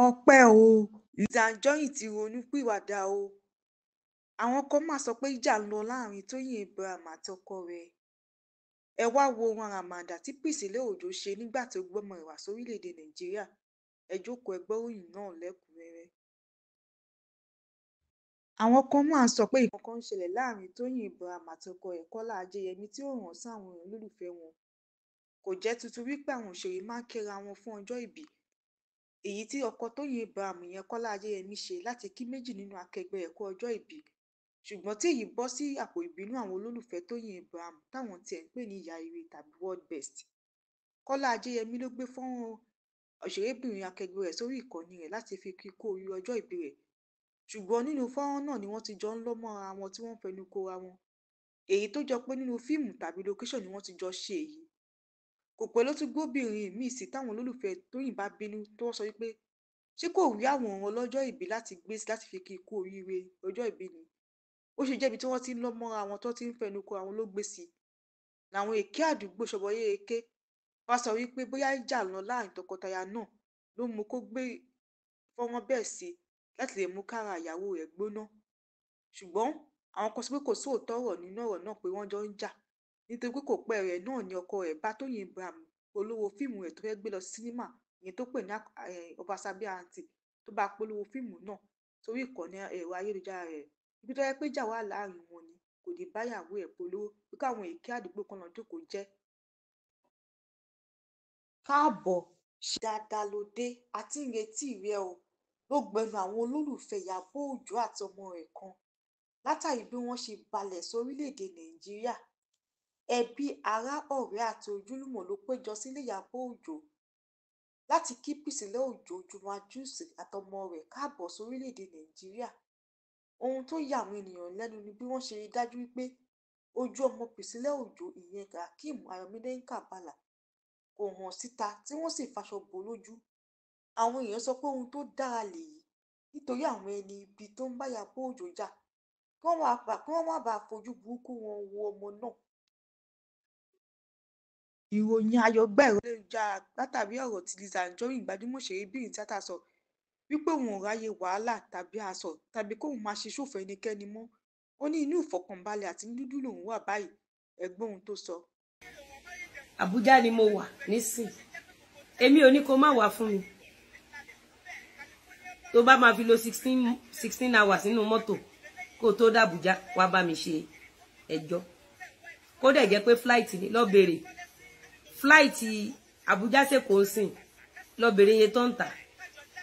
ọpẹ́ o Lizzy Anjorin ti ronúpìwàdà o. Àwọn kan máa sọ pé ìjà ń lọ láàrin Tóyìn Abraham àtọkọ rẹ̀. Ẹ wá wo ohun àràmàǹdà tí Priscilla Ojo ṣe nígbà tó gbọ́mọ rẹ̀ wá sórílẹ̀-èdè Nàìjíríà. Ẹ jókòó ẹ gbọ́ ìròyìn náà lẹ́kùnrẹ́rẹ́. Àwọn kan máa ń sọ pé nǹkan kan ń ṣẹlẹ̀ láàrin Tóyìn Abraham àtọkọ rẹ̀ Kọ́lá Ajéyẹmí tí ó hàn sí àwọn èèyàn olólùfẹ́ wọn. Kò jẹ́ tuntun wípé àwọn òṣèré máa ń kíra wọn fún ọjọ́ ìbí. Èyí tí ọkọ Tóyìn Abraham yẹn Kọ́lá Ajéyẹmí ṣe láti kí méjì nínú akẹgbẹ́ ẹ̀ kú ọjọ́ ìbí. Ṣùgbọ́n tí èyí bọ́ sí àpò ìbínú àwọn olólùfẹ́ Tóyìn Abraham táwọn tiẹ̀ ń pè ní ìyá ire tàbí world best. Kọ́lá Ajéyẹmí ló gbé fọ́nrán òṣèrébìnrin akẹgbẹ́ rẹ̀ sórí ìkànnì rẹ̀ láti fi kí kú oríire ọjọ́ ìbí rẹ̀. Ṣùgbọ́n nínú fọ́nrán náà ni wọ́n ti jọ ń lọ́ mọ́ra wọn tí wọ́n fẹnu kora wọn. Èyí tó jọ pé nínú fíìmù tàbí location ni wọ́n ti jọ ṣe èyí. Kò pẹ́ ló tún gbóbìnrin míì sí táwọn olólùfẹ́ Tóyìn bá bínú tó sọ wípé ṣé kò rí àwòrán ọlọ́jọ́ ìbí láti gbé láti fi kí kú oríire ọjọ́ ìbí ni. Ó ṣe jẹ́bi tí wọ́n ti ń lọ́ mọ́ra wọn tó ti ń fẹnu kora wọn ló gbé sí. Làwọn èké àdúgbò ṣọ̀bọ̀yé èké wá sọ wípé bóyá ìjà lọ láàrin tọkọtaya náà ló mú kó gbé fọ́nrán bẹ́ẹ̀ sí láti lè mú kára ìyàwó rẹ̀ gbóná. Ṣùgbọ́n àwọn kan sọ pé kò sóòótọ́ ọ̀rọ̀ nínú ọ̀rọ̀ náà pé wọ́n jọ ń jà nítorí pé kò pẹ́ rẹ̀ náà ni ọkọ rẹ̀ bá Tóyìn Abraham polówó fíìmù rẹ̀ tó fẹ́ gbé lọ sí sínímà ìyẹn tó pè ní Ọbaṣábí Àǹtì tó bá polówó fíìmù náà sórí ìkànnì ẹ̀rọ ayélujára rẹ̀. Ibi tó yẹ pé ìjà wà láàrin wọn ni kò ní báyàwó ẹ̀ polówó pé káwọn èké àdúgbò kan lọ jókòó jẹ́. Káàbọ̀ ṣe dáadáa ló dé àti ìrètí rẹ o ló gbẹnu àwọn olólùfẹ́ Ìyábọ̀ Òjó àtọmọ rẹ̀ kan látàrí bí wọ́n ṣe balẹ̀ sórílẹ̀-èdè Nàìjíríà. Ẹbí ará ọ̀rẹ́ àti ojúlùmọ̀ ló péjọ sílé Ìyábọ̀ Òjó láti kí Priscilla Ojo Juma Jux àtọmọ rẹ̀ káàbọ̀ sórílẹ̀-èdè Nàìjíríà. Ohun tó yà àwọn ènìyàn lẹ́nu ni bí wọ́n ṣe rí dájú wípé ojú ọmọ Priscilla Ojo ìyẹn Rakeem Ayọ̀mídé Kábàlà kò hàn síta tí wọ́n sì faṣọ bò lójú. Àwọn èèyàn sọ pé ohun tó dára lèyí nítorí àwọn ẹni ibi tó ń bá Ìyábọ̀ Òjó jà kí wọ́n má bàa fojú burúkú wọn wo ọmọ náà. Ìròyìn ayọ̀ gbá ẹ̀rọ ayélujára látàrí ọ̀rọ̀ tí Lizzy Anjorin gbajúmọ̀ òṣèrébìnrin tíátà sọ wípé òun ò ráyè wàhálà tàbí aṣọ tàbí kóun máa ṣe ṣòfò ẹnikẹ́ni mọ́. Ó ní inú ìfọ̀kànbalẹ̀ àti dídùn lòun wà báyìí. Ẹ gbọ́ ohun tó sọ. Àbújá ni mo wà nísìn. Èmi ò ní kó má wá fún mi. Tó bá máa fi lo 16 hours nínú mọ́tò kó tó dàbújá wá bá mi ṣe ẹjọ́. Kó dẹ̀ jẹ́ pé flight ni lọ bèrè. Flight Abuja s'Èkó sìn lọ bèrè iye tó ń tà.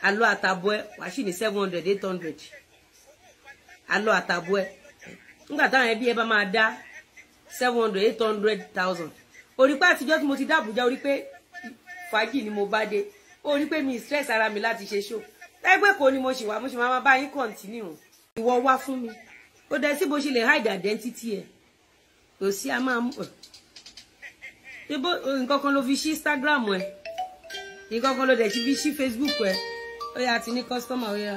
Àlọ àtàbọ̀ ẹ wá sì ní 700 800. Àlọ àtàbọ̀ ẹ nígbà táwọn ẹbí ẹ bá máa dá 700 800,000. Orí pé àtijọ́ tí mo ti dá Abuja orí pé fàájì ni mo bá dé. Orí pé mi stress ara mi láti ṣe show. Ẹgbẹ́ kò ní mo ṣì wá mo ṣì máa bá yín continue. Ìwọ wá fún mi. Ó dẹ̀ sí bó ṣe lè hide identity ẹ. Kò sí a máa mú ibo nǹkan kan ló fi ṣí Instagram ẹ. Nǹkan kan ló dẹ̀ fi ṣí Facebook ẹ. Ó yá ti ní customer ó yá.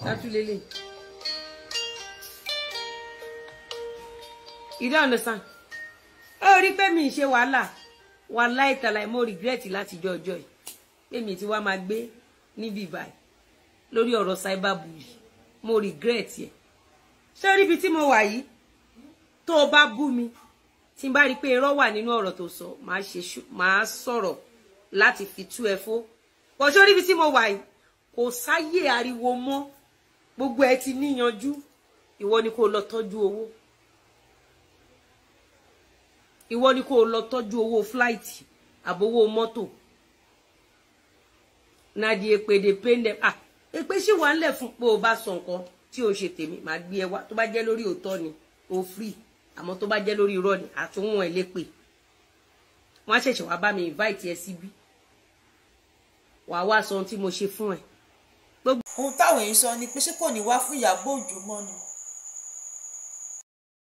Tatu lele. You don't understand? Ó rí pé mi ṣe wàhálà ìtàlà mo regret láti jọjọ́ yìí. Pé mi ti wá máa gbé níbí báyìí lórí ọ̀rọ̀ cyberbully. Mo regret ẹ. Ṣé rí bí tí mo wà yìí tó bá bú mi tí n bá rí pé irọ́ wà nínú ọ̀rọ̀ tó sọ máa sọ̀rọ̀ láti fi tú ẹ fó. Kò ṣó rí bí tí mo wà yìí kò sáyé ariwo mọ́ gbogbo ẹ ti níyanjú. Ìwọ ni kó lọ tọ́jú owó. Ìwọ ni kó lọ tọ́jú owó flight àbówó mọ́tò. Nadi èpèdè pende èpè sì wà ńlẹ̀ fún pé o bá sọ nǹkan tí o ṣe tèmi máa gbé ẹ wá tó bá jẹ́ lórí òótọ́ ni o free àmọ́ tó bá jẹ́ lórí irọ́ ni àtúnwọ̀n ẹ lépè. Wọ́n á ṣẹ̀ṣẹ̀ wá bá mi invite ẹ síbí. Wàá wá sọ ohun tí mo ṣe fún ẹ. Ohun táwọn èèyàn sọ ni pé ṣé kò ní wá fún Ìyábọ̀ Òjó mọ́ ni.